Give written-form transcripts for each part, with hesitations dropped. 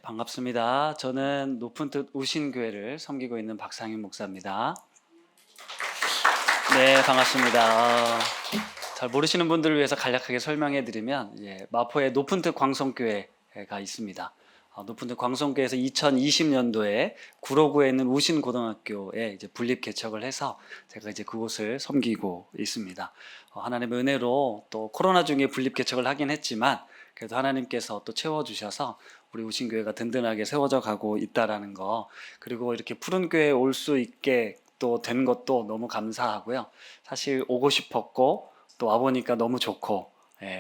반갑습니다. 저는 높은 뜻 우신교회를 섬기고 있는 박상윤 목사입니다. 네, 반갑습니다. 잘 모르시는 분들을 위해서 간략하게 설명해 드리면 마포에 높은 뜻 광성교회가 있습니다. 높은 뜻 광성교회에서 2020년도에 구로구에 있는 우신고등학교에 분립 개척을 해서 제가 그곳을 섬기고 있습니다. 하나님의 은혜로 또 코로나 중에 분립 개척을 하긴 했지만 그래도 하나님께서 또 채워주셔서 우리 우신교회가 든든하게 세워져 가고 있다라는 거, 그리고 이렇게 푸른 교회에 올 수 있게 또 된 것도 너무 감사하고요. 사실 오고 싶었고 또 와보니까 너무 좋고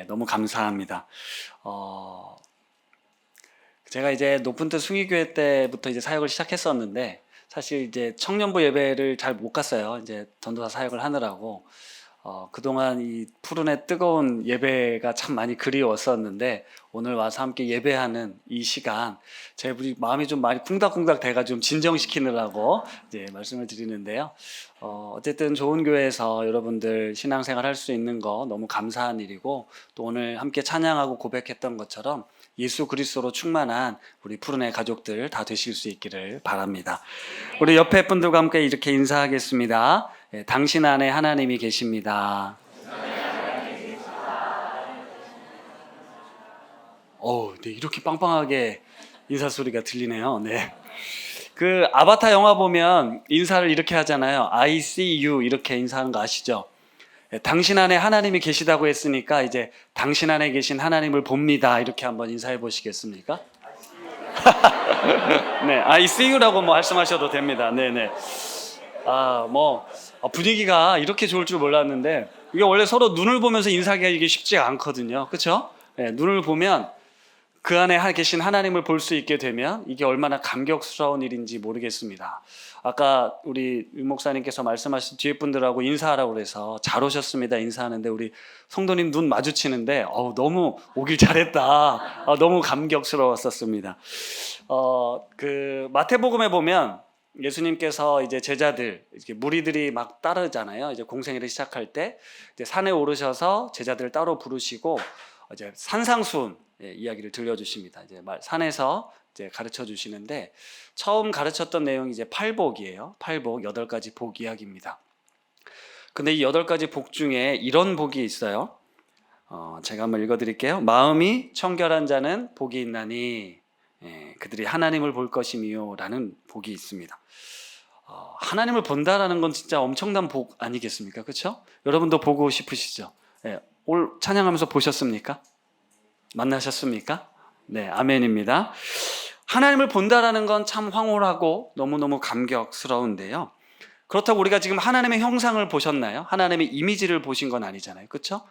너무 감사합니다. 제가 높은 뜻 숭의교회 때부터 사역을 시작했었는데 사실 청년부 예배를 잘 못 갔어요. 전도사 사역을 하느라고. 그동안 이 푸른의 뜨거운 예배가 참 많이 그리웠었는데 오늘 와서 함께 예배하는 이 시간 제 마음이 좀 많이 쿵닥쿵닥 돼가 좀 진정시키느라고 말씀을 드리는데요. 어쨌든 좋은 교회에서 여러분들 신앙생활 할 수 있는 거 너무 감사한 일이고, 또 오늘 함께 찬양하고 고백했던 것처럼 예수 그리스도로 충만한 우리 푸른의 가족들 다 되실 수 있기를 바랍니다. 우리 옆에 분들과 함께 이렇게 인사하겠습니다. 당신 안에 하나님이 계십니다. 네, 이렇게 빵빵하게 인사 소리가 들리네요. 네. 그 아바타 영화 보면 인사를 이렇게 하잖아요. I see you 이렇게 인사하는 거 아시죠? 당신 안에 하나님이 계시다고 했으니까 당신 안에 계신 하나님을 봅니다. 이렇게 한번 인사해 보시겠습니까? 네, I see you라고 말씀하셔도 됩니다. 네네. 분위기가 이렇게 좋을 줄 몰랐는데 이게 원래 서로 눈을 보면서 인사하기가 이게 쉽지가 않거든요. 그렇죠? 네, 눈을 보면 그 안에 계신 하나님을 볼 수 있게 되면 이게 얼마나 감격스러운 일인지 모르겠습니다. 아까 우리 유 목사님께서 말씀하신 뒤에 분들하고 인사하라고 그래서 잘 오셨습니다 인사하는데 우리 성도님 눈 마주치는데 너무 오길 잘했다. 너무 감격스러웠었습니다. 그 마태복음에 보면 예수님께서 제자들, 무리들이 막 따르잖아요. 공생애를 시작할 때 산에 오르셔서 제자들을 따로 부르시고 산상수훈 이야기를 들려주십니다. 산에서 가르쳐 주시는데 처음 가르쳤던 내용이 팔복이에요. 팔복, 8가지 복 이야기입니다. 근데 이 8가지 복 중에 이런 복이 있어요. 제가 한번 읽어드릴게요. 마음이 청결한 자는 복이 있나니 그들이 하나님을 볼 것이미요 라는 복이 있습니다. 하나님을 본다라는 건 진짜 엄청난 복 아니겠습니까? 그렇죠? 여러분도 보고 싶으시죠? 올 찬양하면서 보셨습니까? 만나셨습니까? 네, 아멘입니다. 하나님을 본다라는 건 참 황홀하고 너무너무 감격스러운데요. 그렇다고 우리가 지금 하나님의 형상을 보셨나요? 하나님의 이미지를 보신 건 아니잖아요. 그렇죠?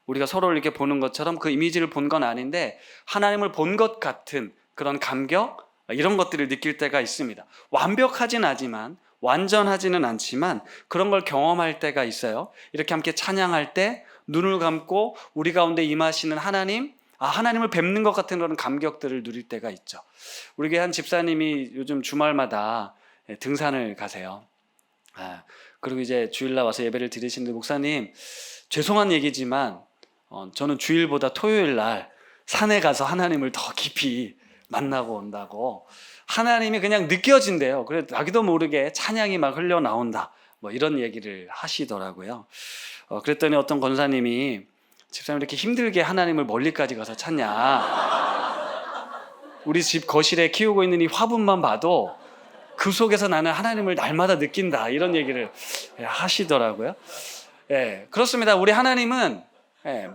우리가 서로를 이렇게 보는 것처럼 그 이미지를 본 건 아닌데 하나님을 본 것 같은 그런 감격, 이런 것들을 느낄 때가 있습니다. 완벽하진 않지만, 완전하지는 않지만 그런 걸 경험할 때가 있어요. 이렇게 함께 찬양할 때 눈을 감고 우리 가운데 임하시는 하나님, 하나님을 뵙는 것 같은 그런 감격들을 누릴 때가 있죠. 우리 교회 한 집사님이 요즘 주말마다 등산을 가세요. 그리고 주일날 와서 예배를 드리시는데, 목사님 죄송한 얘기지만 저는 주일보다 토요일 날 산에 가서 하나님을 더 깊이 만나고 온다고, 하나님이 그냥 느껴진대요. 그래서 자기도 모르게 찬양이 막 흘러나온다, 이런 얘기를 하시더라고요. 그랬더니 어떤 권사님이, 집사님 이렇게 힘들게 하나님을 멀리까지 가서 찾냐, 우리 집 거실에 키우고 있는 이 화분만 봐도 그 속에서 나는 하나님을 날마다 느낀다, 이런 얘기를 하시더라고요. 그렇습니다. 우리 하나님은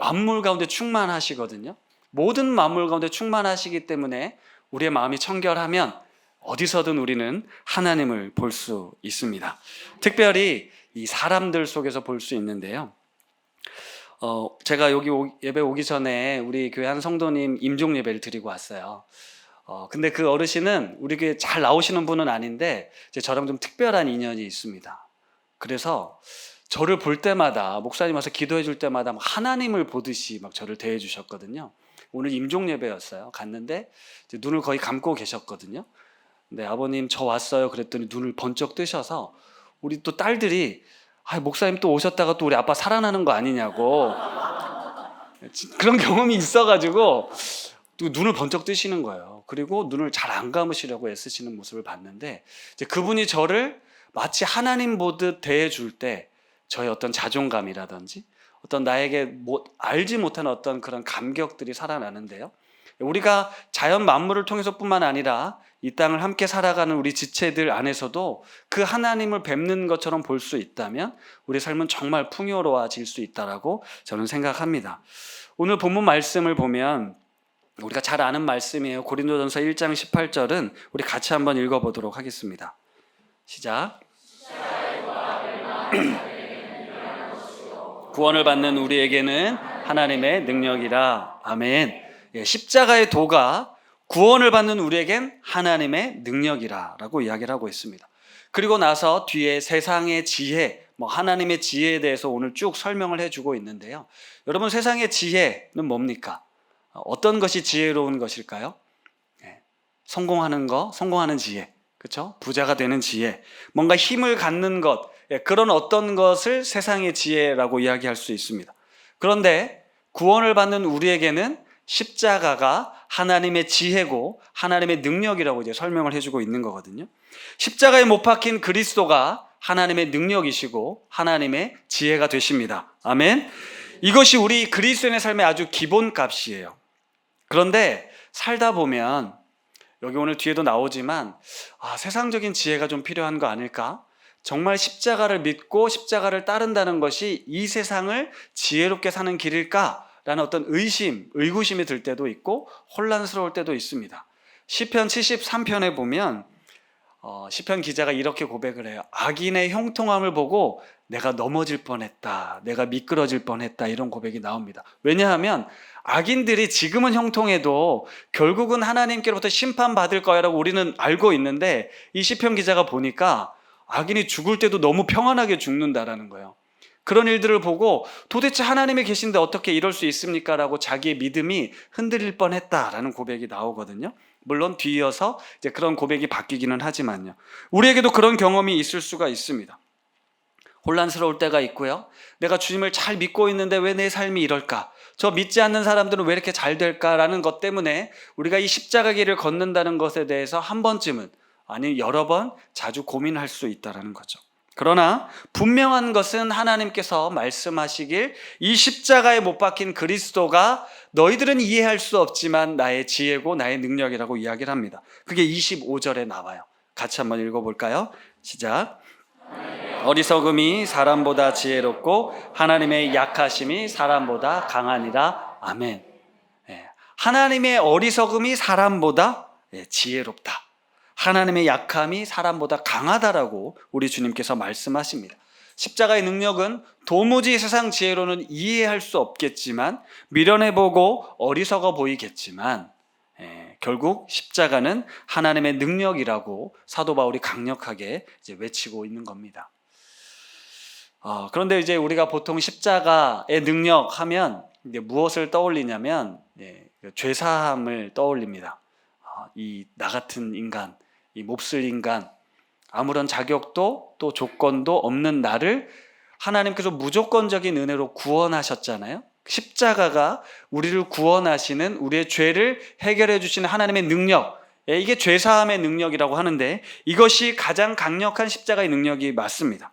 만물 가운데 충만하시거든요. 모든 만물 가운데 충만하시기 때문에 우리의 마음이 청결하면 어디서든 우리는 하나님을 볼 수 있습니다. 특별히 이 사람들 속에서 볼 수 있는데요. 제가 여기 예배 오기 전에 우리 교회 한 성도님 임종 예배를 드리고 왔어요. 근데 그 어르신은 우리 교회 잘 나오시는 분은 아닌데 저랑 좀 특별한 인연이 있습니다. 그래서 저를 볼 때마다, 목사님 와서 기도해 줄 때마다 하나님을 보듯이 막 저를 대해 주셨거든요. 오늘 임종 예배였어요. 갔는데 눈을 거의 감고 계셨거든요. 네, 아버님 저 왔어요 그랬더니 눈을 번쩍 뜨셔서 우리 또 딸들이 목사님 또 오셨다가 또 우리 아빠 살아나는 거 아니냐고 그런 경험이 있어가지고 또 눈을 번쩍 뜨시는 거예요. 그리고 눈을 잘 안 감으시려고 애쓰시는 모습을 봤는데, 이제 그분이 저를 마치 하나님 보듯 대해줄 때 저의 어떤 자존감이라든지 어떤 나에게 알지 못하는 어떤 그런 감격들이 살아나는데요. 우리가 자연 만물을 통해서뿐만 아니라 이 땅을 함께 살아가는 우리 지체들 안에서도 그 하나님을 뵙는 것처럼 볼 수 있다면 우리 삶은 정말 풍요로워질 수 있다라고 저는 생각합니다. 오늘 본문 말씀을 보면 우리가 잘 아는 말씀이에요. 고린도전서 1장 18절은 우리 같이 한번 읽어보도록 하겠습니다. 시작. 구원을 받는 우리에게는 하나님의 능력이라. 아멘. 십자가의 도가 구원을 받는 우리에겐 하나님의 능력이라 라고 이야기를 하고 있습니다. 그리고 나서 뒤에 세상의 지혜, 하나님의 지혜에 대해서 오늘 쭉 설명을 해주고 있는데요. 여러분, 세상의 지혜는 뭡니까? 어떤 것이 지혜로운 것일까요? 성공하는 거, 성공하는 지혜, 그렇죠? 부자가 되는 지혜, 뭔가 힘을 갖는 것, 그런 어떤 것을 세상의 지혜라고 이야기할 수 있습니다. 그런데 구원을 받는 우리에게는 십자가가 하나님의 지혜고 하나님의 능력이라고 이제 설명을 해주고 있는 거거든요. 십자가에 못 박힌 그리스도가 하나님의 능력이시고 하나님의 지혜가 되십니다. 아멘. 이것이 우리 그리스도인의 삶의 아주 기본값이에요. 그런데 살다 보면 여기 오늘 뒤에도 나오지만 세상적인 지혜가 좀 필요한 거 아닐까? 정말 십자가를 믿고 십자가를 따른다는 것이 이 세상을 지혜롭게 사는 길일까? 라는 어떤 의구심이 들 때도 있고 혼란스러울 때도 있습니다. 시편 73편에 보면 시편 기자가 이렇게 고백을 해요. 악인의 형통함을 보고 내가 넘어질 뻔했다, 내가 미끄러질 뻔했다, 이런 고백이 나옵니다. 왜냐하면 악인들이 지금은 형통해도 결국은 하나님께로부터 심판받을 거야라고 우리는 알고 있는데, 이 시편 기자가 보니까 악인이 죽을 때도 너무 평안하게 죽는다라는 거예요. 그런 일들을 보고 도대체 하나님이 계신데 어떻게 이럴 수 있습니까? 라고 자기의 믿음이 흔들릴 뻔했다라는 고백이 나오거든요. 물론 뒤이어서 이제 그런 고백이 바뀌기는 하지만요. 우리에게도 그런 경험이 있을 수가 있습니다. 혼란스러울 때가 있고요. 내가 주님을 잘 믿고 있는데 왜 내 삶이 이럴까? 저 믿지 않는 사람들은 왜 이렇게 잘 될까라는 것 때문에 우리가 이 십자가 길을 걷는다는 것에 대해서 한 번쯤은, 아니 여러 번, 자주 고민할 수 있다는 거죠. 그러나 분명한 것은 하나님께서 말씀하시길 이 십자가에 못 박힌 그리스도가 너희들은 이해할 수 없지만 나의 지혜고 나의 능력이라고 이야기를 합니다. 그게 25절에 나와요. 같이 한번 읽어볼까요? 시작. 어리석음이 사람보다 지혜롭고 하나님의 약하심이 사람보다 강하니라. 아멘. 하나님의 어리석음이 사람보다 지혜롭다. 하나님의 약함이 사람보다 강하다라고 우리 주님께서 말씀하십니다. 십자가의 능력은 도무지 세상 지혜로는 이해할 수 없겠지만, 미련해보고 어리석어 보이겠지만 결국 십자가는 하나님의 능력이라고 사도 바울이 강력하게 이제 외치고 있는 겁니다. 그런데 이제 우리가 보통 십자가의 능력 하면 이제 무엇을 떠올리냐면 죄사함을 떠올립니다. 이 나 같은 인간, 이 몹쓸 인간, 아무런 자격도 또 조건도 없는 나를 하나님께서 무조건적인 은혜로 구원하셨잖아요. 십자가가 우리를 구원하시는, 우리의 죄를 해결해 주시는 하나님의 능력, 이게 죄사함의 능력이라고 하는데, 이것이 가장 강력한 십자가의 능력이 맞습니다.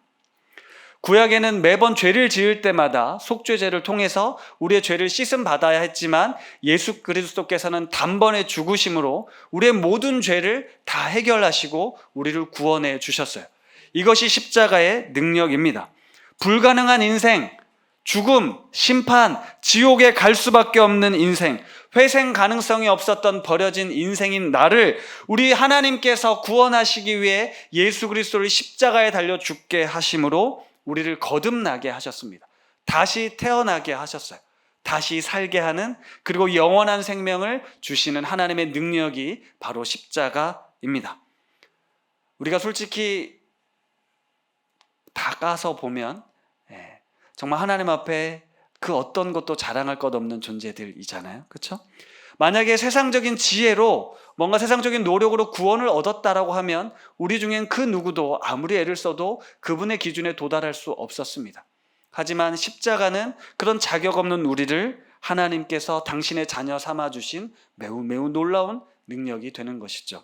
구약에는 매번 죄를 지을 때마다 속죄제를 통해서 우리의 죄를 씻음 받아야 했지만, 예수 그리스도께서는 단번에 죽으심으로 우리의 모든 죄를 다 해결하시고 우리를 구원해 주셨어요. 이것이 십자가의 능력입니다. 불가능한 인생, 죽음, 심판, 지옥에 갈 수밖에 없는 인생, 회생 가능성이 없었던 버려진 인생인 나를 우리 하나님께서 구원하시기 위해 예수 그리스도를 십자가에 달려 죽게 하심으로 우리를 거듭나게 하셨습니다. 다시 태어나게 하셨어요. 다시 살게 하는, 그리고 영원한 생명을 주시는 하나님의 능력이 바로 십자가입니다. 우리가 솔직히 다가서 보면 정말 하나님 앞에 그 어떤 것도 자랑할 것 없는 존재들이잖아요. 그렇죠? 만약에 세상적인 지혜로, 뭔가 세상적인 노력으로 구원을 얻었다라고 하면 우리 중엔 그 누구도 아무리 애를 써도 그분의 기준에 도달할 수 없었습니다. 하지만 십자가는 그런 자격 없는 우리를 하나님께서 당신의 자녀 삼아주신 매우 놀라운 능력이 되는 것이죠.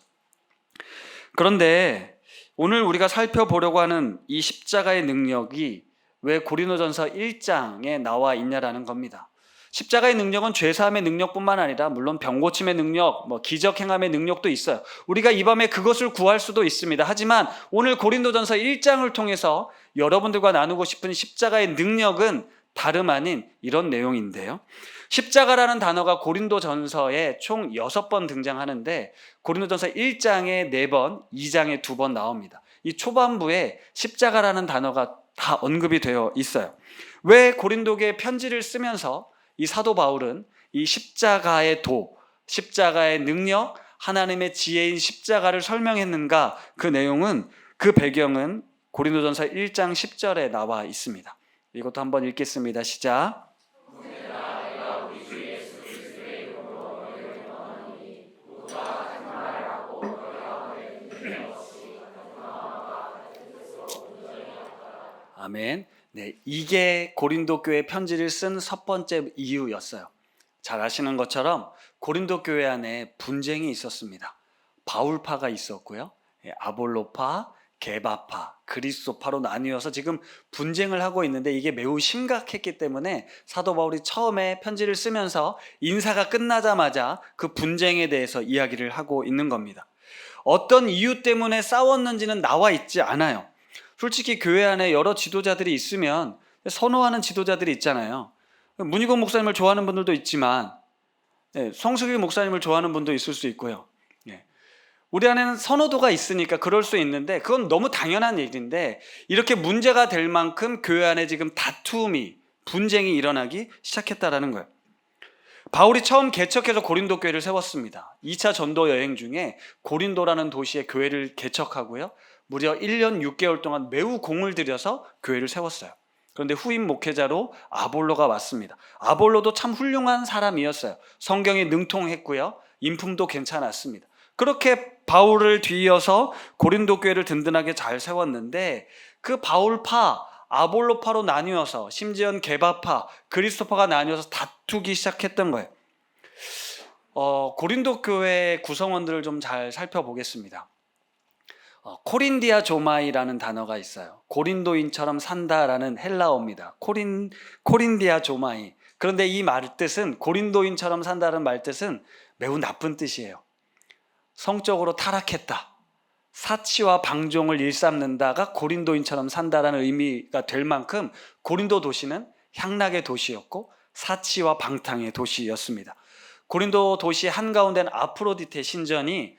그런데 오늘 우리가 살펴보려고 하는 이 십자가의 능력이 왜 고린도전서 1장에 나와 있냐라는 겁니다. 십자가의 능력은 죄사함의 능력뿐만 아니라 물론 병고침의 능력, 기적 행함의 능력도 있어요. 우리가 이 밤에 그것을 구할 수도 있습니다. 하지만 오늘 고린도전서 1장을 통해서 여러분들과 나누고 싶은 십자가의 능력은 다름 아닌 이런 내용인데요. 십자가라는 단어가 고린도전서에 총 6번 등장하는데 고린도전서 1장에 4번, 2장에 2번 나옵니다. 이 초반부에 십자가라는 단어가 다 언급이 되어 있어요. 왜 고린도교에 편지를 쓰면서 이 사도 바울은 이 십자가의 십자가의 능력, 하나님의 지혜인 십자가를 설명했는가? 그 내용은, 그 배경은 고린도전서 1장 10절에 나와 있습니다. 이것도 한번 읽겠습니다. 시작. 아멘. 네, 이게 고린도 교회 편지를 쓴 첫 번째 이유였어요. 잘 아시는 것처럼 고린도 교회 안에 분쟁이 있었습니다. 바울파가 있었고요, 아볼로파, 게바파, 그리스도파로 나뉘어서 지금 분쟁을 하고 있는데 이게 매우 심각했기 때문에 사도 바울이 처음에 편지를 쓰면서 인사가 끝나자마자 그 분쟁에 대해서 이야기를 하고 있는 겁니다. 어떤 이유 때문에 싸웠는지는 나와 있지 않아요. 솔직히 교회 안에 여러 지도자들이 있으면 선호하는 지도자들이 있잖아요. 문희공 목사님을 좋아하는 분들도 있지만 성수기 목사님을 좋아하는 분도 있을 수 있고요. 우리 안에는 선호도가 있으니까 그럴 수 있는데 그건 너무 당연한 일인데 이렇게 문제가 될 만큼 교회 안에 지금 다툼이, 분쟁이 일어나기 시작했다라는 거예요. 바울이 처음 개척해서 고린도 교회를 세웠습니다. 2차 전도 여행 중에 고린도라는 도시에 교회를 개척하고요, 무려 1년 6개월 동안 매우 공을 들여서 교회를 세웠어요. 그런데 후임 목회자로 아볼로가 왔습니다. 아볼로도 참 훌륭한 사람이었어요. 성경에 능통했고요, 인품도 괜찮았습니다. 그렇게 바울을 뒤이어서 고린도 교회를 든든하게 잘 세웠는데 그 바울파, 아볼로파로 나뉘어서 심지어는 게바파, 그리스도파가 나뉘어서 다투기 시작했던 거예요. 고린도 교회 구성원들을 좀 잘 살펴보겠습니다. 코린디아 조마이라는 단어가 있어요. 고린도인처럼 산다라는 헬라어입니다. 코린디아 조마이. 그런데 이 말뜻은, 고린도인처럼 산다는 말뜻은 매우 나쁜 뜻이에요. 성적으로 타락했다, 사치와 방종을 일삼는다가 고린도인처럼 산다라는 의미가 될 만큼 고린도 도시는 향락의 도시였고 사치와 방탕의 도시였습니다. 고린도 도시 한가운데는 아프로디테 신전이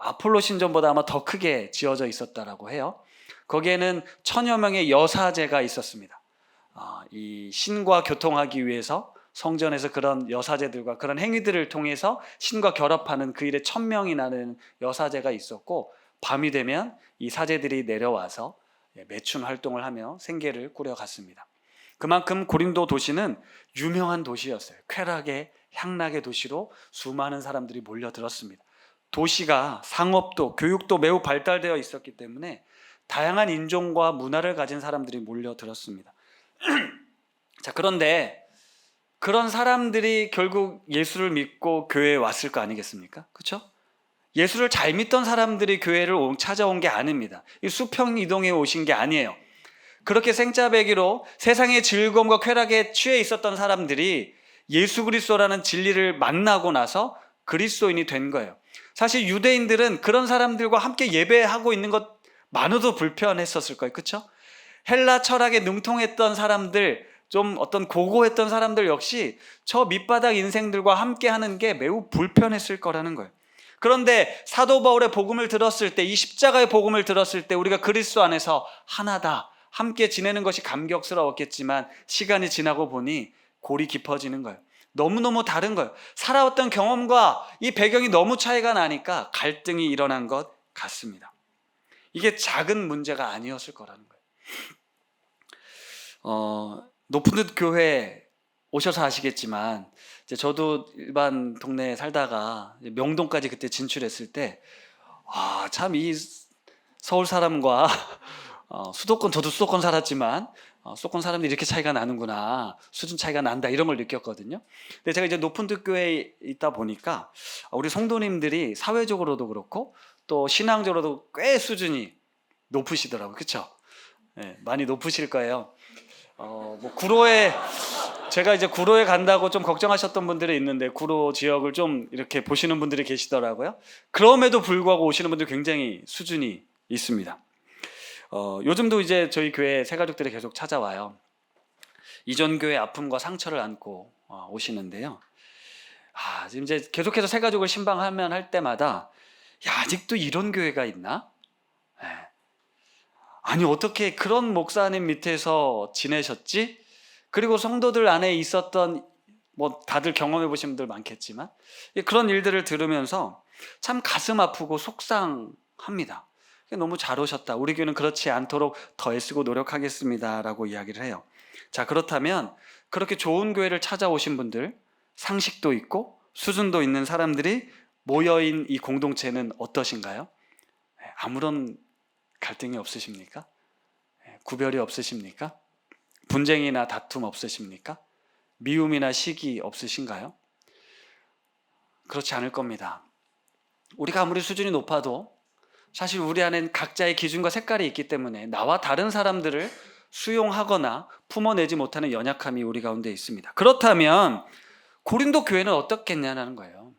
아폴로 신전보다 아마 더 크게 지어져 있었다라고 해요. 거기에는 1000여 명의 여사제가 있었습니다. 이 신과 교통하기 위해서 성전에서 그런 여사제들과 그런 행위들을 통해서 신과 결합하는 그 일에 1000명이 나는 여사제가 있었고, 밤이 되면 이 사제들이 내려와서 매춘 활동을 하며 생계를 꾸려갔습니다. 그만큼 고린도 도시는 유명한 도시였어요. 쾌락의, 향락의 도시로 수많은 사람들이 몰려들었습니다. 도시가 상업도, 교육도 매우 발달되어 있었기 때문에 다양한 인종과 문화를 가진 사람들이 몰려들었습니다. 자, 그런데 그런 사람들이 결국 예수를 믿고 교회에 왔을 거 아니겠습니까? 그렇죠? 예수를 잘 믿던 사람들이 교회를 찾아온 게 아닙니다. 수평 이동해 오신 게 아니에요. 그렇게 생짜배기로 세상의 즐거움과 쾌락에 취해 있었던 사람들이 예수 그리스도라는 진리를 만나고 나서 그리스도인이 된 거예요. 사실 유대인들은 그런 사람들과 함께 예배하고 있는 것만으로도 불편했었을 거예요. 그렇죠? 헬라 철학에 능통했던 사람들, 좀 어떤 고고했던 사람들 역시 저 밑바닥 인생들과 함께 하는 게 매우 불편했을 거라는 거예요. 그런데 사도 바울의 복음을 들었을 때, 이 십자가의 복음을 들었을 때 우리가 그리스도 안에서 하나다, 함께 지내는 것이 감격스러웠겠지만 시간이 지나고 보니 골이 깊어지는 거예요. 너무너무 다른 거예요. 살아왔던 경험과 이 배경이 너무 차이가 나니까 갈등이 일어난 것 같습니다. 이게 작은 문제가 아니었을 거라는 거예요. 높은 듯 교회 오셔서 아시겠지만 저도 일반 동네에 살다가 명동까지 그때 진출했을 때 참 이 서울 사람과 수도권, 저도 수도권 살았지만 수도권 사람들이 이렇게 차이가 나는구나, 수준 차이가 난다, 이런 걸 느꼈거든요. 근데 제가 이제 높은 듯 교회에 있다 보니까 우리 성도님들이 사회적으로도 그렇고 또 신앙적으로도 꽤 수준이 높으시더라고요. 그렇죠? 네, 많이 높으실 거예요. 뭐 구로에, 제가 이제 구로에 간다고 좀 걱정하셨던 분들이 있는데 구로 지역을 좀 이렇게 보시는 분들이 계시더라고요. 그럼에도 불구하고 오시는 분들 굉장히 수준이 있습니다. 요즘도 이제 저희 교회 새가족들이 계속 찾아와요. 이전 교회 아픔과 상처를 안고 오시는데요. 지금 이제 계속해서 새가족을 신방하면 할 때마다, 야, 아직도 이런 교회가 있나? 네. 아니, 어떻게 그런 목사님 밑에서 지내셨지? 그리고 성도들 안에 있었던, 뭐 다들 경험해 보신 분들 많겠지만 그런 일들을 들으면서 참 가슴 아프고 속상합니다. 너무 잘 오셨다, 우리 교회는 그렇지 않도록 더 애쓰고 노력하겠습니다 라고 이야기를 해요. 자, 그렇다면 그렇게 좋은 교회를 찾아오신 분들, 상식도 있고 수준도 있는 사람들이 모여인 이 공동체는 어떠신가요? 아무런 갈등이 없으십니까? 구별이 없으십니까? 분쟁이나 다툼 없으십니까? 미움이나 시기 없으신가요? 그렇지 않을 겁니다. 우리가 아무리 수준이 높아도 사실 우리 안엔 각자의 기준과 색깔이 있기 때문에 나와 다른 사람들을 수용하거나 품어내지 못하는 연약함이 우리 가운데 있습니다. 그렇다면 고린도 교회는 어떻겠냐는 거예요.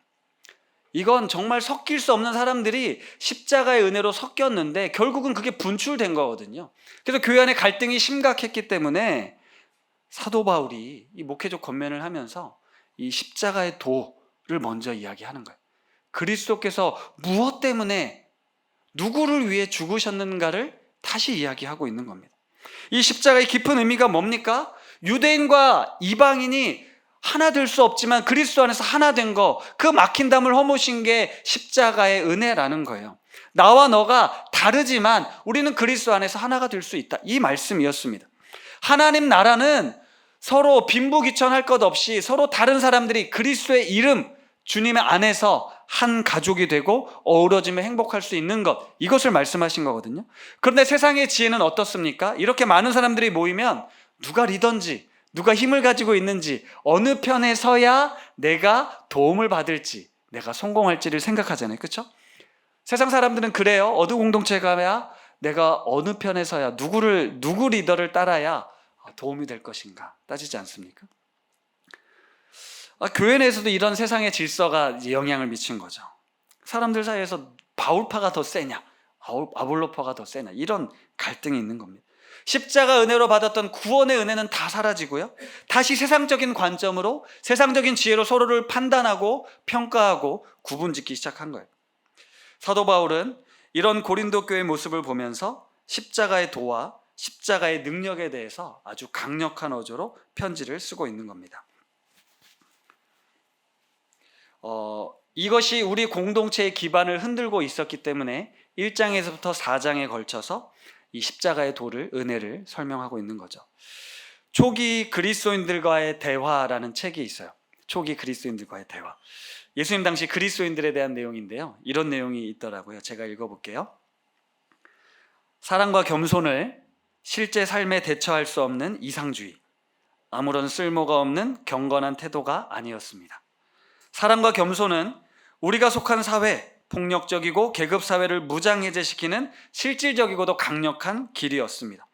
이건 정말 섞일 수 없는 사람들이 십자가의 은혜로 섞였는데 결국은 그게 분출된 거거든요. 그래서 교회 안에 갈등이 심각했기 때문에 사도 바울이 이 목회적 권면을 하면서 이 십자가의 도를 먼저 이야기하는 거예요. 그리스도께서 무엇 때문에 누구를 위해 죽으셨는가를 다시 이야기하고 있는 겁니다. 이 십자가의 깊은 의미가 뭡니까? 유대인과 이방인이 하나 될 수 없지만 그리스도 안에서 하나 된 거, 그 막힌 담을 허무신 게 십자가의 은혜라는 거예요. 나와 너가 다르지만 우리는 그리스도 안에서 하나가 될 수 있다, 이 말씀이었습니다. 하나님 나라는 서로 빈부귀천할 것 없이 서로 다른 사람들이 그리스도의 이름, 주님의 안에서 한 가족이 되고 어우러지며 행복할 수 있는 것, 이것을 말씀하신 거거든요. 그런데 세상의 지혜는 어떻습니까? 이렇게 많은 사람들이 모이면 누가 리더인지, 누가 힘을 가지고 있는지, 어느 편에 서야 내가 도움을 받을지, 내가 성공할지를 생각하잖아요. 그렇죠? 세상 사람들은 그래요. 어느 공동체에 가야 내가 어느 편에 서야 누구 리더를 따라야 도움이 될 것인가 따지지 않습니까? 교회 내에서도 이런 세상의 질서가 영향을 미친 거죠. 사람들 사이에서 바울파가 더 세냐, 아볼로파가 더 세냐, 이런 갈등이 있는 겁니다. 십자가 은혜로 받았던 구원의 은혜는 다 사라지고요, 다시 세상적인 관점으로, 세상적인 지혜로 서로를 판단하고 평가하고 구분짓기 시작한 거예요. 사도 바울은 이런 고린도 교회의 모습을 보면서 십자가의 도와 십자가의 능력에 대해서 아주 강력한 어조로 편지를 쓰고 있는 겁니다. 이것이 우리 공동체의 기반을 흔들고 있었기 때문에 1장에서부터 4장에 걸쳐서 이 십자가의 도를, 은혜를 설명하고 있는 거죠. 초기 그리스도인들과의 대화라는 책이 있어요. 초기 그리스도인들과의 대화. 예수님 당시 그리스도인들에 대한 내용인데요, 이런 내용이 있더라고요. 제가 읽어볼게요. 사랑과 겸손을 실제 삶에 대처할 수 없는 이상주의, 아무런 쓸모가 없는 경건한 태도가 아니었습니다. 사랑과 겸손은 우리가 속한 사회, 폭력적이고 계급사회를 무장해제시키는 실질적이고도 강력한 길이었습니다.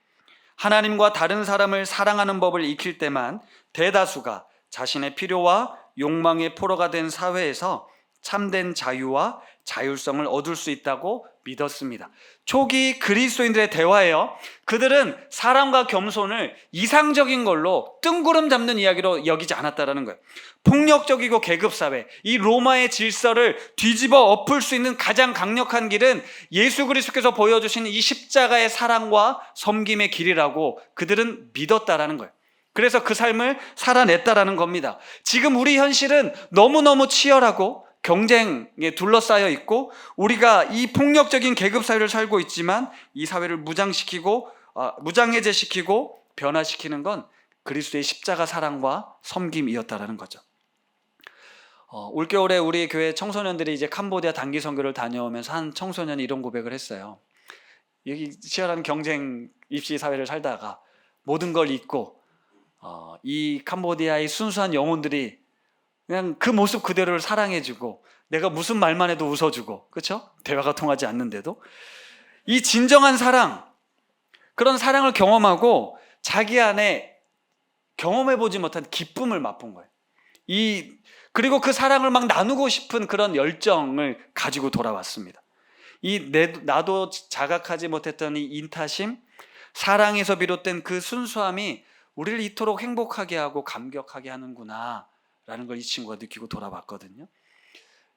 하나님과 다른 사람을 사랑하는 법을 익힐 때만 대다수가 자신의 필요와 욕망의 포로가 된 사회에서 참된 자유와 자율성을 얻을 수 있다고 믿었습니다. 초기 그리스도인들의 대화예요. 그들은 사랑과 겸손을 이상적인 걸로 뜬구름 잡는 이야기로 여기지 않았다라는 거예요. 폭력적이고 계급사회, 이 로마의 질서를 뒤집어 엎을 수 있는 가장 강력한 길은 예수 그리스도께서 보여주신 이 십자가의 사랑과 섬김의 길이라고 그들은 믿었다라는 거예요. 그래서 그 삶을 살아냈다라는 겁니다. 지금 우리 현실은 너무너무 치열하고 경쟁에 둘러싸여 있고 우리가 이 폭력적인 계급사회를 살고 있지만 이 사회를 무장해제시키고 변화시키는 건 그리스도의 십자가 사랑과 섬김이었다라는 거죠. 올겨울에 우리 교회 청소년들이 이제 캄보디아 단기 선교를 다녀오면서 한 청소년이 이런 고백을 했어요. 여기 치열한 경쟁 입시 사회를 살다가 모든 걸 잊고 이 캄보디아의 순수한 영혼들이 그냥 그 모습 그대로를 사랑해주고 내가 무슨 말만 해도 웃어주고, 그렇죠? 대화가 통하지 않는데도 이 진정한 사랑, 그런 사랑을 경험하고 자기 안에 경험해보지 못한 기쁨을 맛본 거예요. 그리고 그 사랑을 막 나누고 싶은 그런 열정을 가지고 돌아왔습니다. 나도 자각하지 못했던 이 인타심, 사랑에서 비롯된 그 순수함이 우리를 이토록 행복하게 하고 감격하게 하는구나 라는 걸 이 친구가 느끼고 돌아왔거든요.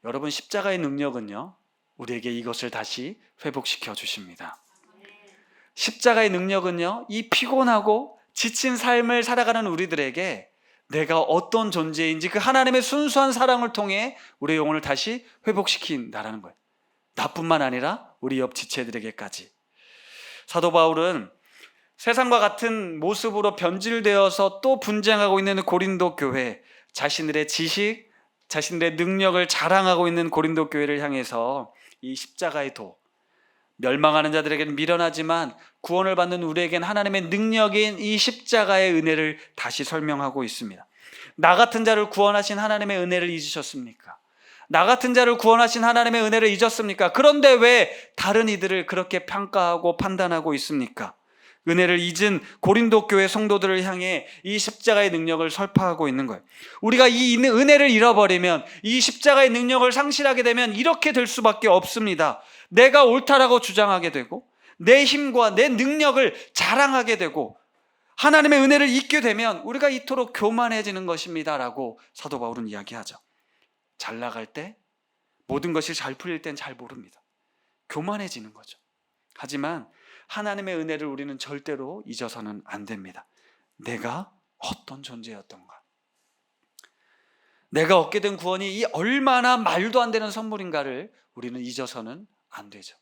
여러분, 십자가의 능력은요, 우리에게 이것을 다시 회복시켜 주십니다. 십자가의 능력은요, 이 피곤하고 지친 삶을 살아가는 우리들에게 내가 어떤 존재인지 그 하나님의 순수한 사랑을 통해 우리의 영혼을 다시 회복시킨다라는 거예요. 나뿐만 아니라 우리 옆 지체들에게까지. 사도 바울은 세상과 같은 모습으로 변질되어서 또 분쟁하고 있는 고린도 교회, 자신들의 지식, 자신들의 능력을 자랑하고 있는 고린도 교회를 향해서 이 십자가의 도, 멸망하는 자들에게는 미련하지만 구원을 받는 우리에겐 하나님의 능력인 이 십자가의 은혜를 다시 설명하고 있습니다. 나 같은 자를 구원하신 하나님의 은혜를 잊으셨습니까? 나 같은 자를 구원하신 하나님의 은혜를 잊었습니까? 그런데 왜 다른 이들을 그렇게 평가하고 판단하고 있습니까? 은혜를 잊은 고린도 교회 성도들을 향해 이 십자가의 능력을 설파하고 있는 거예요. 우리가 이 은혜를 잃어버리면, 이 십자가의 능력을 상실하게 되면 이렇게 될 수밖에 없습니다. 내가 옳다라고 주장하게 되고 내 힘과 내 능력을 자랑하게 되고 하나님의 은혜를 잊게 되면 우리가 이토록 교만해지는 것입니다 라고 사도 바울은 이야기하죠. 잘 나갈 때, 모든 것이 잘 풀릴 땐 잘 모릅니다. 교만해지는 거죠. 하지만 하나님의 은혜를 우리는 절대로 잊어서는 안 됩니다. 내가 어떤 존재였던가, 내가 얻게 된 구원이 이 얼마나 말도 안 되는 선물인가를 우리는 잊어서는 안 되죠.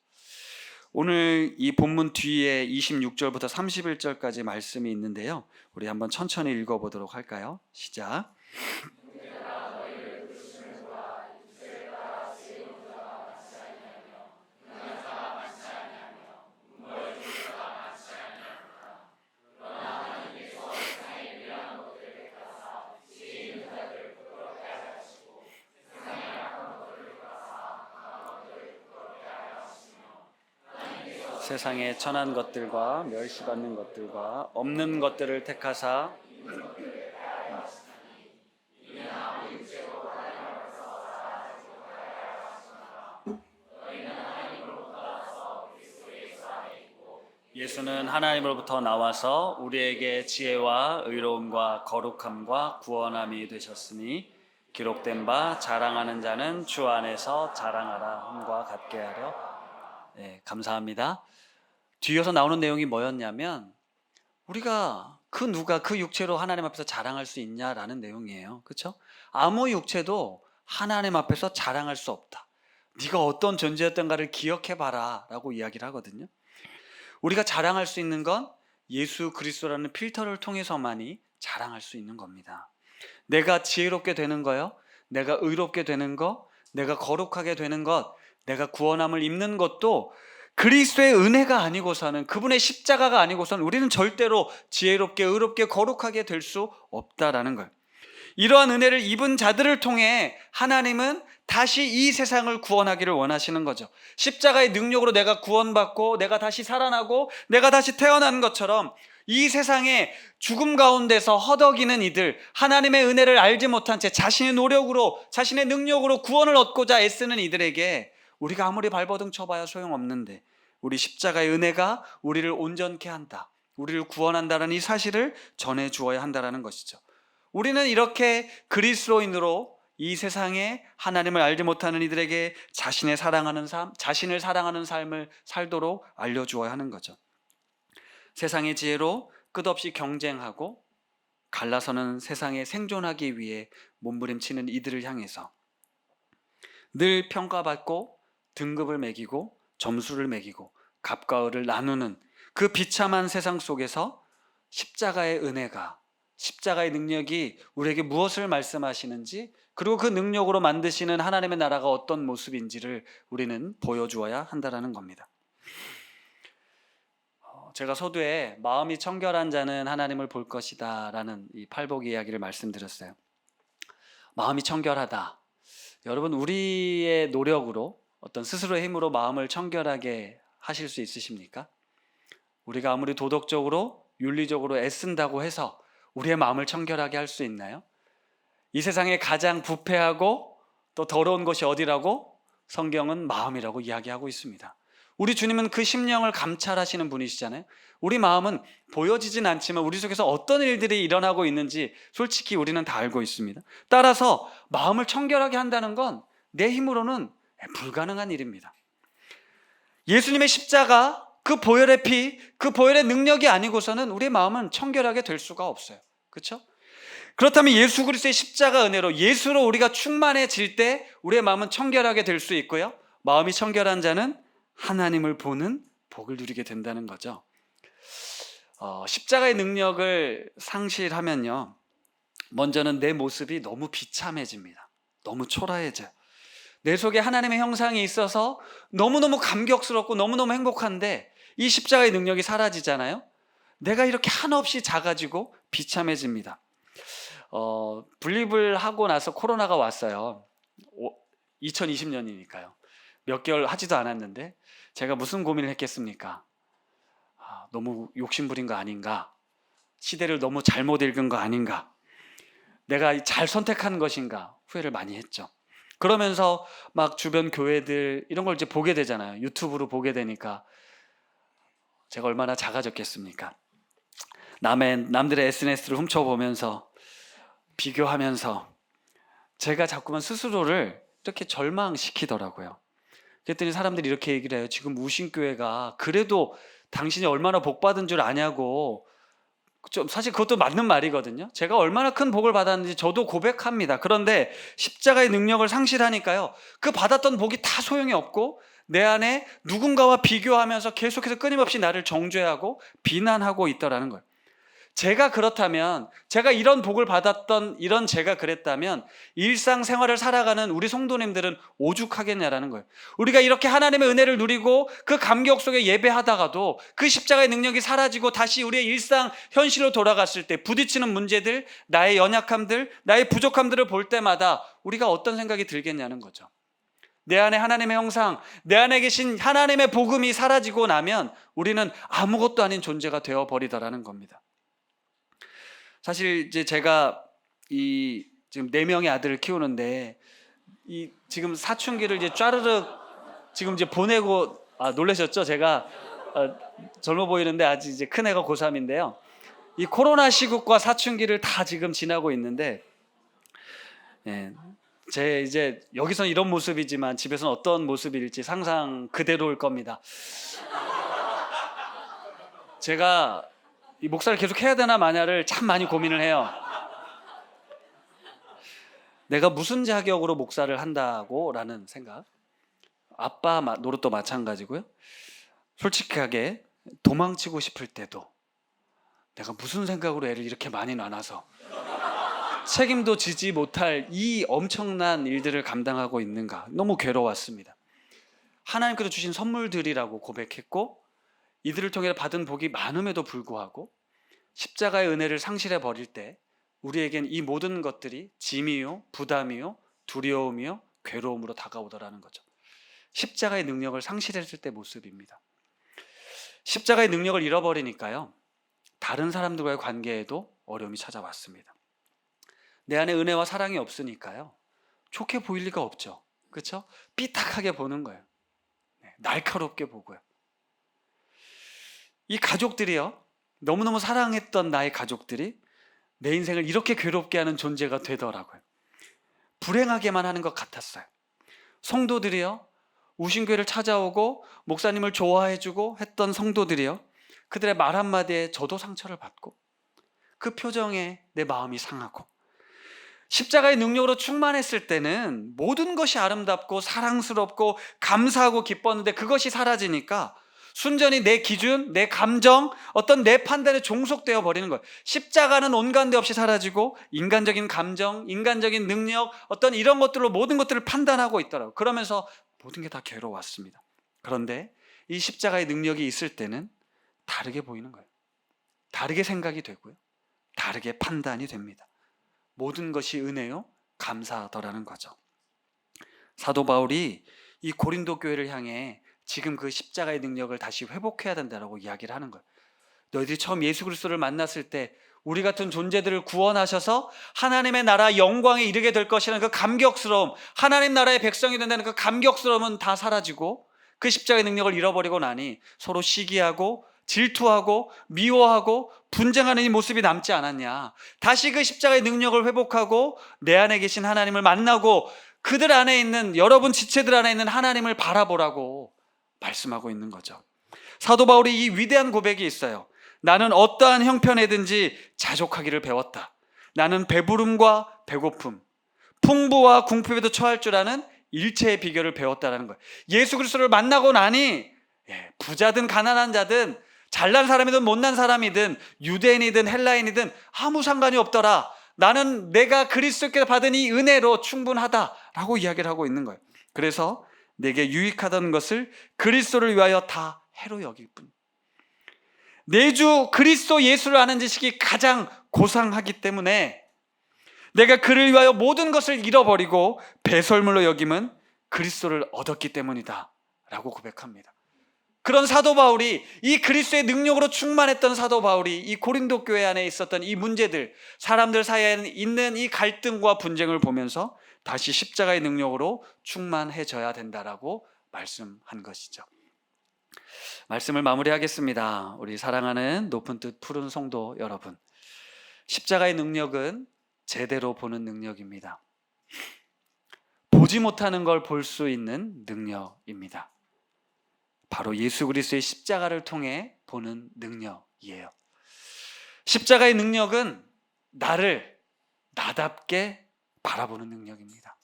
오늘 이 본문 뒤에 26절부터 31절까지 말씀이 있는데요, 우리 한번 천천히 읽어보도록 할까요? 시작. 세상에 천한 것들과 멸시받는 것들과 없는 것들을 택하사 예수는 하나님으로부터 나와서 우리에게 지혜와 의로움과 거룩함과 구원함이 되셨으니 기록된 바 자랑하는 자는 주 안에서 자랑하라 함과 같게 하려. 네, 감사합니다. 뒤에서 나오는 내용이 뭐였냐면 우리가 누가 그 육체로 하나님 앞에서 자랑할 수 있냐라는 내용이에요. 그렇죠? 아무 육체도 하나님 앞에서 자랑할 수 없다. 네가 어떤 존재였던가를 기억해봐라 라고 이야기를 하거든요. 우리가 자랑할 수 있는 건 예수 그리스도라는 필터를 통해서만이 자랑할 수 있는 겁니다. 내가 지혜롭게 되는 거요, 내가 의롭게 되는 거, 내가 거룩하게 되는 것, 내가 구원함을 입는 것도 그리스도의 은혜가 아니고서는, 그분의 십자가가 아니고서는 우리는 절대로 지혜롭게 의롭게 거룩하게 될 수 없다라는 거예요. 이러한 은혜를 입은 자들을 통해 하나님은 다시 이 세상을 구원하기를 원하시는 거죠. 십자가의 능력으로 내가 구원받고 내가 다시 살아나고 내가 다시 태어난 것처럼 이 세상에 죽음 가운데서 허덕이는 이들, 하나님의 은혜를 알지 못한 채 자신의 노력으로, 자신의 능력으로 구원을 얻고자 애쓰는 이들에게 우리가 아무리 발버둥 쳐봐야 소용없는데 우리 십자가의 은혜가 우리를 온전케 한다, 우리를 구원한다는 이 사실을 전해주어야 한다는 것이죠. 우리는 이렇게 그리스도인으로 이 세상에 하나님을 알지 못하는 이들에게 자신을 사랑하는 삶을 살도록 알려주어야 하는 거죠. 세상의 지혜로 끝없이 경쟁하고 갈라서는 세상에 생존하기 위해 몸부림치는 이들을 향해서 늘 평가받고 등급을 매기고 점수를 매기고 갑과 을을 나누는 그 비참한 세상 속에서 십자가의 은혜가, 십자가의 능력이 우리에게 무엇을 말씀하시는지, 그리고 그 능력으로 만드시는 하나님의 나라가 어떤 모습인지를 우리는 보여주어야 한다는 겁니다. 제가 서두에 마음이 청결한 자는 하나님을 볼 것이다 라는 이 팔복 이야기를 말씀드렸어요. 마음이 청결하다. 여러분, 우리의 노력으로 어떤 스스로의 힘으로 마음을 청결하게 하실 수 있으십니까? 우리가 아무리 도덕적으로 윤리적으로 애쓴다고 해서 우리의 마음을 청결하게 할 수 있나요? 이 세상에 가장 부패하고 또 더러운 것이 어디라고? 성경은 마음이라고 이야기하고 있습니다. 우리 주님은 그 심령을 감찰하시는 분이시잖아요. 우리 마음은 보여지진 않지만 우리 속에서 어떤 일들이 일어나고 있는지 솔직히 우리는 다 알고 있습니다. 따라서 마음을 청결하게 한다는 건 내 힘으로는 불가능한 일입니다. 예수님의 십자가, 그 보혈의 피, 그 보혈의 능력이 아니고서는 우리의 마음은 청결하게 될 수가 없어요. 그렇죠? 그렇다면 예수 그리스도의 십자가 은혜로 예수로 우리가 충만해질 때 우리의 마음은 청결하게 될 수 있고요. 마음이 청결한 자는 하나님을 보는 복을 누리게 된다는 거죠. 십자가의 능력을 상실하면요, 먼저는 내 모습이 너무 비참해집니다. 너무 초라해져요. 내 속에 하나님의 형상이 있어서 너무너무 감격스럽고 너무너무 행복한데 이 십자가의 능력이 사라지잖아요. 내가 이렇게 한없이 작아지고 비참해집니다. 분립을 하고 나서 코로나가 왔어요. 2020년이니까요. 몇 개월 하지도 않았는데 제가 무슨 고민을 했겠습니까? 너무 욕심부린 거 아닌가? 시대를 너무 잘못 읽은 거 아닌가? 내가 잘 선택한 것인가? 후회를 많이 했죠. 그러면서 막 주변 교회들 이런 걸 이제 보게 되잖아요. 유튜브로 보게 되니까 제가 얼마나 작아졌겠습니까? 남들의 SNS를 훔쳐보면서 비교하면서 제가 자꾸만 스스로를 이렇게 절망시키더라고요. 그랬더니 사람들이 이렇게 얘기를 해요. 지금 우신교회가 그래도 당신이 얼마나 복받은 줄 아냐고. 좀 사실 그것도 맞는 말이거든요. 제가 얼마나 큰 복을 받았는지 저도 고백합니다. 그런데 십자가의 능력을 상실하니까요, 그 받았던 복이 다 소용이 없고 내 안에 누군가와 비교하면서 계속해서 끊임없이 나를 정죄하고 비난하고 있더라는 거예요. 제가 그렇다면, 제가 이런 복을 받았던 이런 제가 그랬다면 일상생활을 살아가는 우리 성도님들은 오죽하겠냐라는 거예요. 우리가 이렇게 하나님의 은혜를 누리고 그 감격 속에 예배하다가도 그 십자가의 능력이 사라지고 다시 우리의 일상 현실로 돌아갔을 때 부딪히는 문제들, 나의 연약함들, 나의 부족함들을 볼 때마다 우리가 어떤 생각이 들겠냐는 거죠. 내 안에 하나님의 형상, 내 안에 계신 하나님의 복음이 사라지고 나면 우리는 아무것도 아닌 존재가 되어버리더라는 겁니다. 사실 이제 제가 지금 4명의 아들을 키우는데 지금 사춘기를 이제 쫘르륵 지금 이제 보내고, 놀라셨죠? 제가 젊어 보이는데 아직 이제 큰 애가 고3인데요. 이 코로나 시국과 사춘기를 다 지금 지나고 있는데, 제 이제 여기서는 이런 모습이지만 집에서는 어떤 모습일지 상상 그대로일 겁니다. 제가 이 목사를 계속 해야 되나 마냐를 참 많이 고민을 해요. 내가 무슨 자격으로 목사를 한다고 라는 생각. 아빠 노릇도 마찬가지고요. 솔직하게 도망치고 싶을 때도 내가 무슨 생각으로 애를 이렇게 많이 나눠서 책임도 지지 못할 이 엄청난 일들을 감당하고 있는가. 너무 괴로웠습니다. 하나님께서 주신 선물들이라고 고백했고 이들을 통해 받은 복이 많음에도 불구하고 십자가의 은혜를 상실해 버릴 때 우리에겐 이 모든 것들이 짐이요, 부담이요, 두려움이요, 괴로움으로 다가오더라는 거죠. 십자가의 능력을 상실했을 때 모습입니다. 십자가의 능력을 잃어버리니까요, 다른 사람들과의 관계에도 어려움이 찾아왔습니다. 내 안에 은혜와 사랑이 없으니까요, 좋게 보일 리가 없죠. 그렇죠? 삐딱하게 보는 거예요. 날카롭게 보고요. 이 가족들이요, 너무너무 사랑했던 나의 가족들이 내 인생을 이렇게 괴롭게 하는 존재가 되더라고요. 불행하게만 하는 것 같았어요. 성도들이요, 우신교회를 찾아오고 목사님을 좋아해주고 했던 성도들이요, 그들의 말 한마디에 저도 상처를 받고 그 표정에 내 마음이 상하고, 십자가의 능력으로 충만했을 때는 모든 것이 아름답고 사랑스럽고 감사하고 기뻤는데 그것이 사라지니까 순전히 내 기준, 내 감정, 어떤 내 판단에 종속되어 버리는 거예요. 십자가는 온가운데 없이 사라지고 인간적인 감정, 인간적인 능력, 어떤 이런 것들로 모든 것들을 판단하고 있더라고요. 그러면서 모든 게 다 괴로웠습니다. 그런데 이 십자가의 능력이 있을 때는 다르게 보이는 거예요. 다르게 생각이 되고요. 다르게 판단이 됩니다. 모든 것이 은혜요, 감사하더라는 거죠. 사도 바울이 이 고린도 교회를 향해 지금 그 십자가의 능력을 다시 회복해야 된다라고 이야기를 하는 거예요. 너희들이 처음 예수 그리스도를 만났을 때 우리 같은 존재들을 구원하셔서 하나님의 나라 영광에 이르게 될 것이라는 그 감격스러움, 하나님 나라의 백성이 된다는 그 감격스러움은 다 사라지고 그 십자가의 능력을 잃어버리고 나니 서로 시기하고 질투하고 미워하고 분쟁하는 이 모습이 남지 않았냐. 다시 그 십자가의 능력을 회복하고 내 안에 계신 하나님을 만나고 그들 안에 있는, 여러분 지체들 안에 있는 하나님을 바라보라고 말씀하고 있는 거죠. 사도 바울이 이 위대한 고백이 있어요. 나는 어떠한 형편에든지 자족하기를 배웠다. 나는 배부름과 배고픔, 풍부와 궁핍에도 처할 줄 아는 일체의 비결을 배웠다라는 거예요. 예수 그리스도를 만나고 나니 부자든 가난한 자든 잘난 사람이든 못난 사람이든 유대인이든 헬라인이든 아무 상관이 없더라. 나는 내가 그리스도께 받은 이 은혜로 충분하다라고 이야기를 하고 있는 거예요. 그래서 내게 유익하던 것을 그리스도를 위하여 다 해로 여길 뿐. 내 주 그리스도 예수를 아는 지식이 가장 고상하기 때문에 내가 그를 위하여 모든 것을 잃어버리고 배설물로 여김은 그리스도를 얻었기 때문이다 라고 고백합니다. 그런 사도 바울이, 이 그리스도의 능력으로 충만했던 사도 바울이 이 고린도 교회 안에 있었던 이 문제들, 사람들 사이에 있는 이 갈등과 분쟁을 보면서 다시 십자가의 능력으로 충만해져야 된다라고 말씀한 것이죠. 말씀을 마무리하겠습니다. 우리 사랑하는 높은 뜻 푸른 성도 여러분, 십자가의 능력은 제대로 보는 능력입니다. 보지 못하는 걸 볼 수 있는 능력입니다. 바로 예수 그리스도의 십자가를 통해 보는 능력이에요. 십자가의 능력은 나를 나답게 바라보는 능력입니다.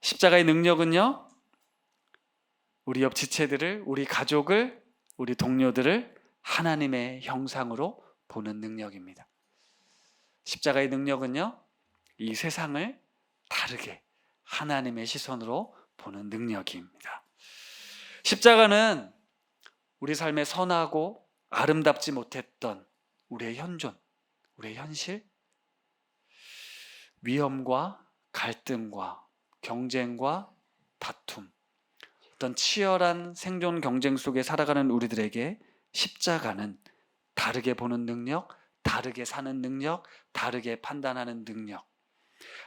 십자가의 능력은요, 우리 옆 지체들을, 우리 가족을, 우리 동료들을 하나님의 형상으로 보는 능력입니다. 십자가의 능력은요, 이 세상을 다르게 하나님의 시선으로 보는 능력입니다. 십자가는 우리 삶에 선하고 아름답지 못했던 우리의 현존, 우리의 현실, 위험과 갈등과 경쟁과 다툼, 어떤 치열한 생존 경쟁 속에 살아가는 우리들에게 십자가는 다르게 보는 능력, 다르게 사는 능력, 다르게 판단하는 능력,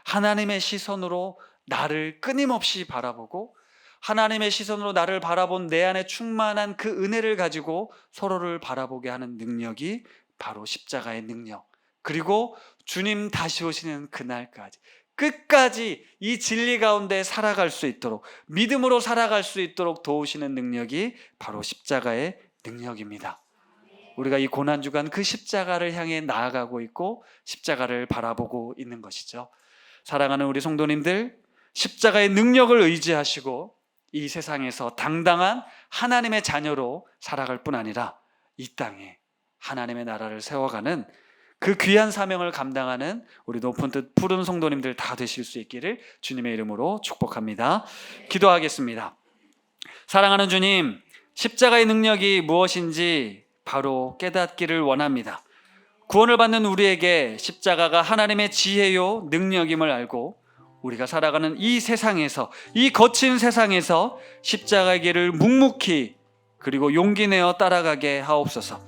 하나님의 시선으로 나를 끊임없이 바라보고 하나님의 시선으로 나를 바라본 내 안에 충만한 그 은혜를 가지고 서로를 바라보게 하는 능력이 바로 십자가의 능력, 그리고 주님 다시 오시는 그날까지 끝까지 이 진리 가운데 살아갈 수 있도록, 믿음으로 살아갈 수 있도록 도우시는 능력이 바로 십자가의 능력입니다. 우리가 이 고난주간 그 십자가를 향해 나아가고 있고 십자가를 바라보고 있는 것이죠. 사랑하는 우리 성도님들, 십자가의 능력을 의지하시고 이 세상에서 당당한 하나님의 자녀로 살아갈 뿐 아니라 이 땅에 하나님의 나라를 세워가는 그 귀한 사명을 감당하는 우리 높은 뜻 푸른 성도님들 다 되실 수 있기를 주님의 이름으로 축복합니다. 기도하겠습니다. 사랑하는 주님, 십자가의 능력이 무엇인지 바로 깨닫기를 원합니다. 구원을 받는 우리에게 십자가가 하나님의 지혜요 능력임을 알고 우리가 살아가는 이 세상에서, 이 거친 세상에서 십자가의 길을 묵묵히 그리고 용기 내어 따라가게 하옵소서.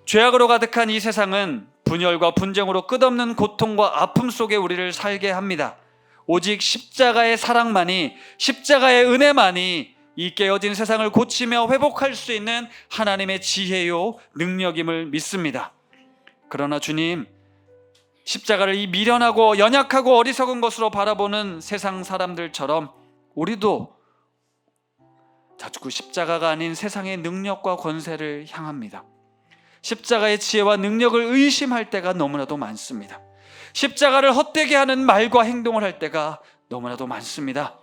죄악으로 가득한 이 세상은 분열과 분쟁으로 끝없는 고통과 아픔 속에 우리를 살게 합니다. 오직 십자가의 사랑만이, 십자가의 은혜만이 이 깨어진 세상을 고치며 회복할 수 있는 하나님의 지혜요 능력임을 믿습니다. 그러나 주님, 십자가를 이 미련하고 연약하고 어리석은 것으로 바라보는 세상 사람들처럼 우리도 자꾸 십자가가 아닌 세상의 능력과 권세를 향합니다. 십자가의 지혜와 능력을 의심할 때가 너무나도 많습니다. 십자가를 헛되게 하는 말과 행동을 할 때가 너무나도 많습니다.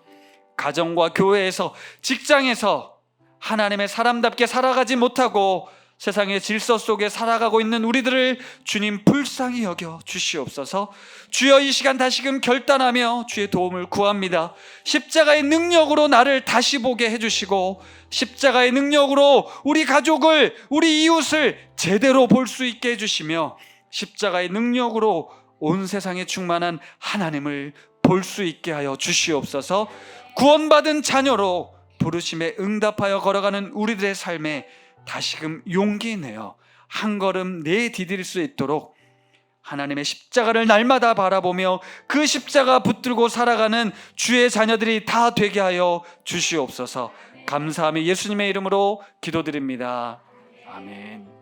가정과 교회에서, 직장에서 하나님의 사람답게 살아가지 못하고 세상의 질서 속에 살아가고 있는 우리들을 주님 불쌍히 여겨 주시옵소서. 주여, 이 시간 다시금 결단하며 주의 도움을 구합니다. 십자가의 능력으로 나를 다시 보게 해주시고, 십자가의 능력으로 우리 가족을, 우리 이웃을 제대로 볼 수 있게 해주시며, 십자가의 능력으로 온 세상에 충만한 하나님을 볼 수 있게 하여 주시옵소서. 구원받은 자녀로 부르심에 응답하여 걸어가는 우리들의 삶에 다시금 용기 내어 한 걸음 내디딜 수 있도록 하나님의 십자가를 날마다 바라보며 그 십자가 붙들고 살아가는 주의 자녀들이 다 되게 하여 주시옵소서. 감사하며 예수님의 이름으로 기도드립니다. 아멘.